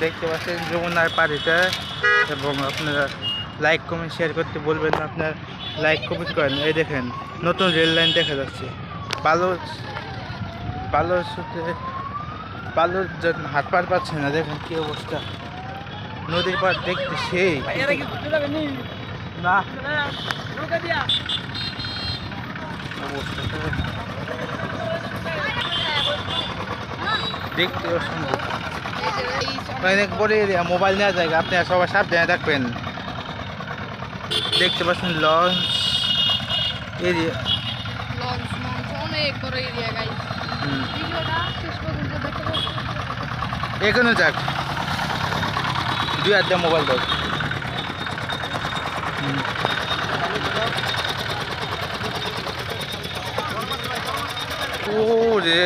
দেখতে পাচ্ছেন যমুনার পাড়িতে, এবং আপনারা লাইক কমেন্ট শেয়ার করতে বলবেন না, আপনার লাইক কমেন্ট করেন। এই দেখেন নতুন রেল লাইন দেখা যাচ্ছে। বালুর সাথে বালুর জন্য হাত পার পাচ্ছে না, দেখেন কি অবস্থা। নদীর পাড় দেখতে সেই না অবস্থা দেখতে অসম্ভব। অনেক বড় এরিয়া, মোবাইল নেওয়া জায়গা, আপনি সবাই সাবধানে থাকবেন। দেখতে পাচ্ছেন লঞ্চ এরিয়া, অনেক বড় এরিয়া গাইস। ভিডিওটা শেষ পর্যন্ত দেখতে পাচ্ছেন। এখানে যাক 2 হাত দিয়ে মোবাইল দাও। ও রে